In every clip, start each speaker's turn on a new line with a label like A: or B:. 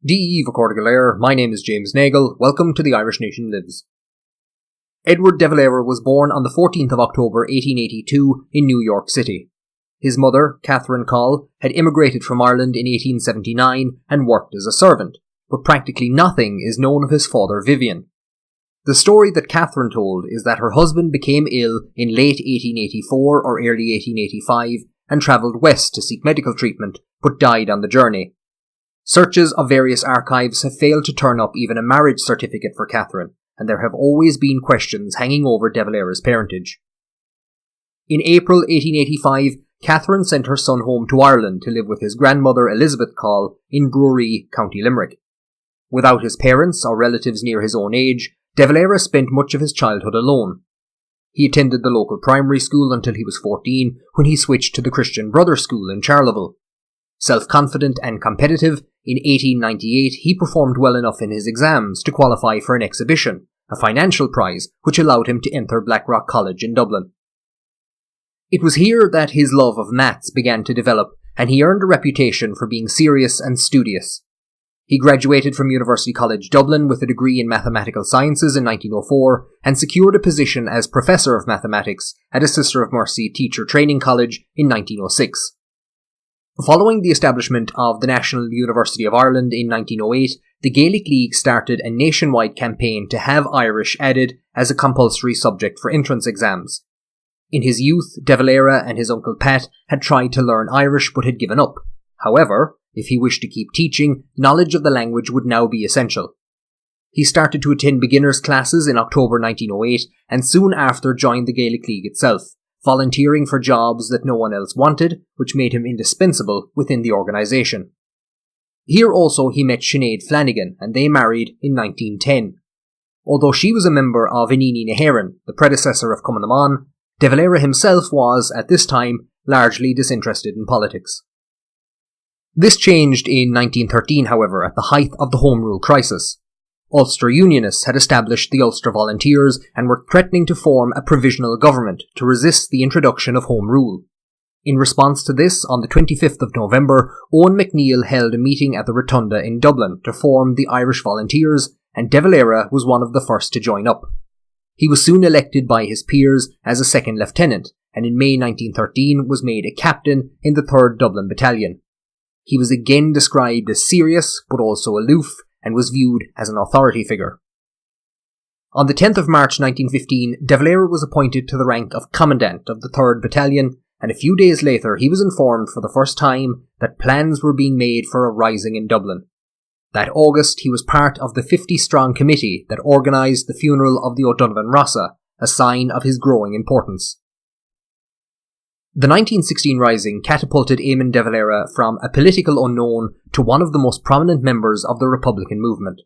A: DE Vacordigaler, my name is James Nagle, welcome to The Irish Nation Lives. Edward de Valera was born on the 14th of October 1882 in New York City. His mother, Catherine Coll, had immigrated from Ireland in 1879 and worked as a servant, but practically nothing is known of his father Vivian. The story that Catherine told is that her husband became ill in late 1884 or early 1885 and travelled west to seek medical treatment, but died on the journey. Searches of various archives have failed to turn up even a marriage certificate for Catherine, and there have always been questions hanging over de Valera's parentage. In April 1885, Catherine sent her son home to Ireland to live with his grandmother Elizabeth Coll in Brewery, County Limerick. Without his parents or relatives near his own age, de Valera spent much of his childhood alone. He attended the local primary school until he was 14, when he switched to the Christian Brothers School in Charleville. Self-confident and competitive, in 1898 he performed well enough in his exams to qualify for an exhibition, a financial prize which allowed him to enter Blackrock College in Dublin. It was here that his love of maths began to develop, and he earned a reputation for being serious and studious. He graduated from University College Dublin with a degree in mathematical sciences in 1904 and secured a position as Professor of Mathematics at a Sister of Mercy Teacher Training College in 1906. Following the establishment of the National University of Ireland in 1908, the Gaelic League started a nationwide campaign to have Irish added as a compulsory subject for entrance exams. In his youth, de Valera and his uncle Pat had tried to learn Irish but had given up. However, if he wished to keep teaching, knowledge of the language would now be essential. He started to attend beginners' classes in October 1908 and soon after joined the Gaelic League itself, volunteering for jobs that no one else wanted, which made him indispensable within the organisation. Here also he met Sinead Flanagan, and they married in 1910. Although she was a member of Inini Nahéireann, the predecessor of Cumann na mBan, de Valera himself was, at this time, largely disinterested in politics. This changed in 1913, however, at the height of the Home Rule crisis. Ulster Unionists had established the Ulster Volunteers and were threatening to form a provisional government to resist the introduction of Home Rule. In response to this, on the 25th of November, Owen MacNeill held a meeting at the Rotunda in Dublin to form the Irish Volunteers, and de Valera was one of the first to join up. He was soon elected by his peers as a second lieutenant, and in May 1913 was made a captain in the 3rd Dublin Battalion. He was again described as serious, but also aloof, and was viewed as an authority figure. On the 10th of March 1915, de Valera was appointed to the rank of Commandant of the 3rd Battalion, and a few days later he was informed for the first time that plans were being made for a rising in Dublin. That August he was part of the 50-strong committee that organised the funeral of the O'Donovan Rossa, a sign of his growing importance. The 1916 Rising catapulted Éamon de Valera from a political unknown to one of the most prominent members of the Republican movement.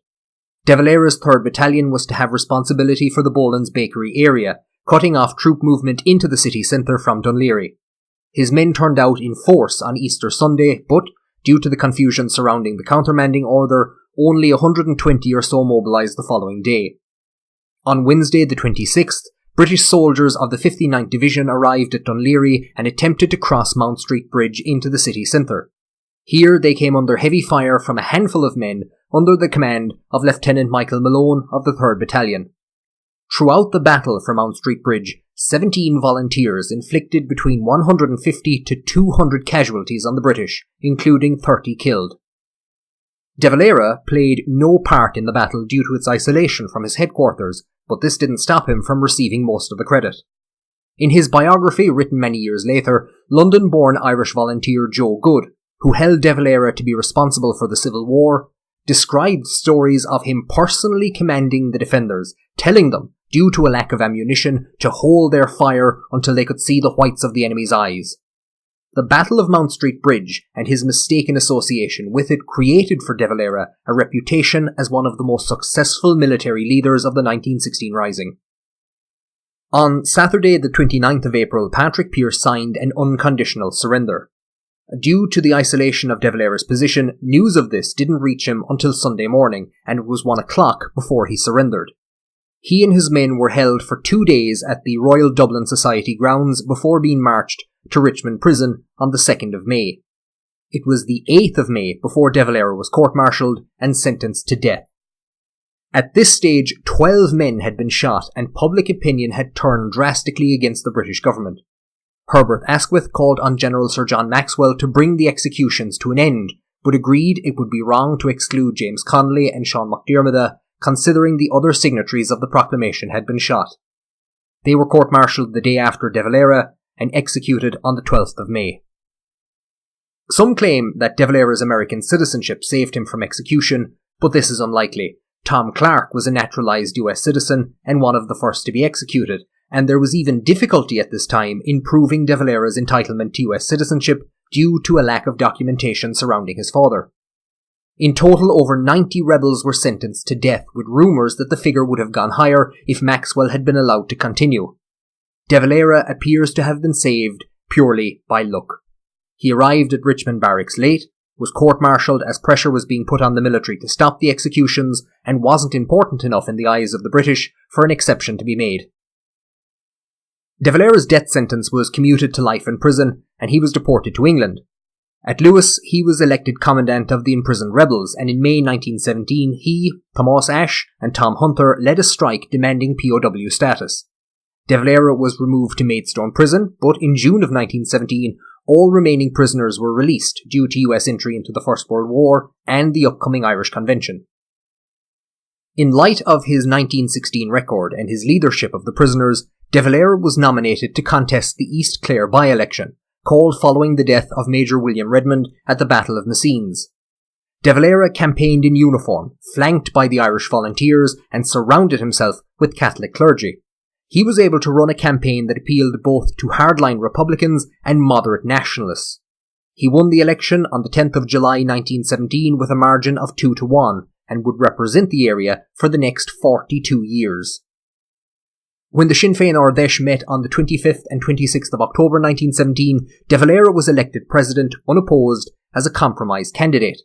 A: De Valera's 3rd Battalion was to have responsibility for the Boland's Bakery area, cutting off troop movement into the city centre from Dunleary. His men turned out in force on Easter Sunday, but, due to the confusion surrounding the countermanding order, only 120 or so mobilised the following day. On Wednesday the 26th, British soldiers of the 59th Division arrived at Dunleary and attempted to cross Mount Street Bridge into the city centre. Here they came under heavy fire from a handful of men under the command of Lieutenant Michael Malone of the 3rd Battalion. Throughout the battle for Mount Street Bridge, 17 volunteers inflicted between 150 to 200 casualties on the British, including 30 killed. De Valera played no part in the battle due to its isolation from his headquarters, but this didn't stop him from receiving most of the credit. In his biography, written many years later, London-born Irish volunteer Joe Good, who held de Valera to be responsible for the Civil War, described stories of him personally commanding the defenders, telling them, due to a lack of ammunition, to hold their fire until they could see the whites of the enemy's eyes. The Battle of Mount Street Bridge and his mistaken association with it created for de Valera a reputation as one of the most successful military leaders of the 1916 Rising. On Saturday the 29th of April, Patrick Pearse signed an unconditional surrender. Due to the isolation of de Valera's position, news of this didn't reach him until Sunday morning, and it was 1 o'clock before he surrendered. He and his men were held for 2 days at the Royal Dublin Society grounds before being marched to Richmond Prison on the 2nd of May. It was the 8th of May before De Valera was court-martialed and sentenced to death. At this stage, 12 men had been shot and public opinion had turned drastically against the British government. Herbert Asquith called on General Sir John Maxwell to bring the executions to an end, but agreed it would be wrong to exclude James Connolly and Sean McDiarmid, considering the other signatories of the proclamation had been shot. They were court-martialed the day after De Valera and executed on the 12th of May. Some claim that De Valera's American citizenship saved him from execution, but this is unlikely. Tom Clark was a naturalized US citizen and one of the first to be executed, and there was even difficulty at this time in proving De Valera's entitlement to US citizenship due to a lack of documentation surrounding his father. In total, over 90 rebels were sentenced to death, with rumours that the figure would have gone higher if Maxwell had been allowed to continue. De Valera appears to have been saved purely by luck. He arrived at Richmond Barracks late, was court-martialed as pressure was being put on the military to stop the executions, and wasn't important enough in the eyes of the British for an exception to be made. De Valera's death sentence was commuted to life in prison, and he was deported to England. At Lewis, he was elected commandant of the imprisoned rebels, and in May 1917 he, Thomas Ashe, and Tom Hunter led a strike demanding POW status. De Valera was removed to Maidstone Prison, but in June of 1917 all remaining prisoners were released due to US entry into the First World War and the upcoming Irish Convention. In light of his 1916 record and his leadership of the prisoners, De Valera was nominated to contest the East Clare by-election, called following the death of Major William Redmond at the Battle of Messines. De Valera campaigned in uniform, flanked by the Irish Volunteers, and surrounded himself with Catholic clergy. He was able to run a campaign that appealed both to hardline Republicans and moderate nationalists. He won the election on the 10th of July 1917 with a margin of 2-1 and would represent the area for the next 42 years. When the Sinn Féin Ardèche met on the 25th and 26th of October 1917, De Valera was elected president unopposed as a compromise candidate.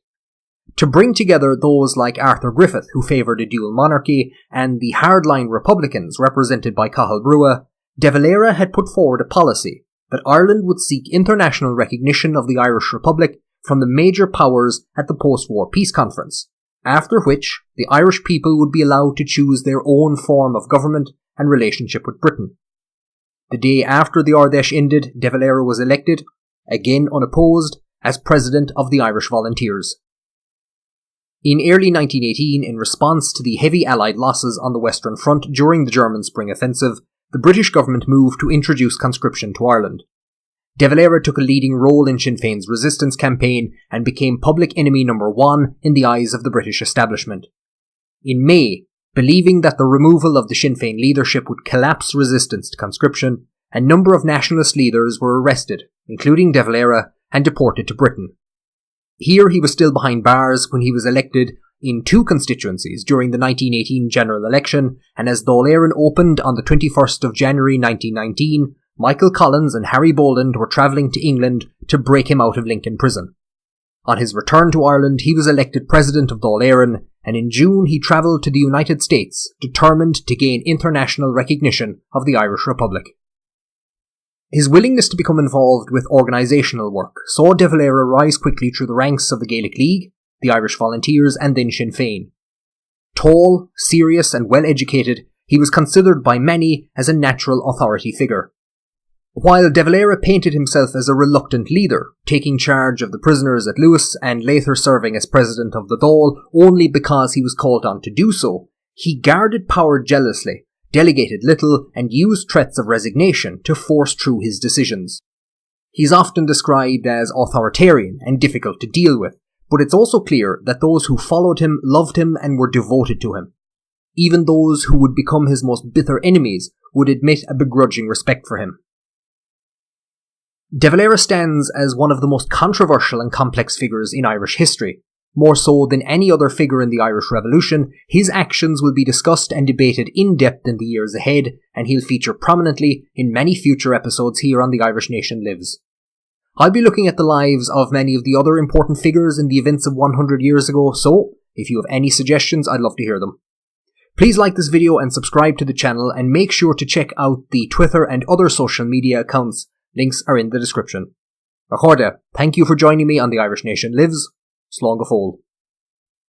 A: To bring together those like Arthur Griffith, who favoured a dual monarchy, and the hardline Republicans represented by Cathal Brugha, De Valera had put forward a policy that Ireland would seek international recognition of the Irish Republic from the major powers at the post-war peace conference, after which the Irish people would be allowed to choose their own form of government and relationship with Britain. The day after the Ardèche ended, De Valera was elected, again unopposed, as president of the Irish Volunteers. In early 1918, in response to the heavy Allied losses on the Western Front during the German Spring Offensive, the British government moved to introduce conscription to Ireland. De Valera took a leading role in Sinn Féin's resistance campaign and became public enemy number 1 in the eyes of the British establishment. In May, believing that the removal of the Sinn Féin leadership would collapse resistance to conscription, a number of nationalist leaders were arrested, including De Valera, and deported to Britain. Here he was still behind bars when he was elected in 2 constituencies during the 1918 general election, and as Dáil Éireann opened on the 21st of January 1919, Michael Collins and Harry Boland were travelling to England to break him out of Lincoln Prison. On his return to Ireland, he was elected president of Dáil Éireann, and in June he travelled to the United States, determined to gain international recognition of the Irish Republic. His willingness to become involved with organisational work saw De Valera rise quickly through the ranks of the Gaelic League, the Irish Volunteers, and then Sinn Féin. Tall, serious, and well-educated, he was considered by many as a natural authority figure. While De Valera painted himself as a reluctant leader, taking charge of the prisoners at Lewis and later serving as president of the Dáil only because he was called on to do so, he guarded power jealously, delegated little, and used threats of resignation to force through his decisions. He's often described as authoritarian and difficult to deal with, but it's also clear that those who followed him loved him and were devoted to him. Even those who would become his most bitter enemies would admit a begrudging respect for him. De Valera stands as one of the most controversial and complex figures in Irish history. More so than any other figure in the Irish Revolution, his actions will be discussed and debated in depth in the years ahead, and he'll feature prominently in many future episodes here on The Irish Nation Lives. I'll be looking at the lives of many of the other important figures in the events of 100 years ago, so if you have any suggestions, I'd love to hear them. Please like this video and subscribe to the channel, and make sure to check out the Twitter and other social media accounts. Links are in the description. Accorda, thank you for joining me on The Irish Nation Lives. Slán go fóill.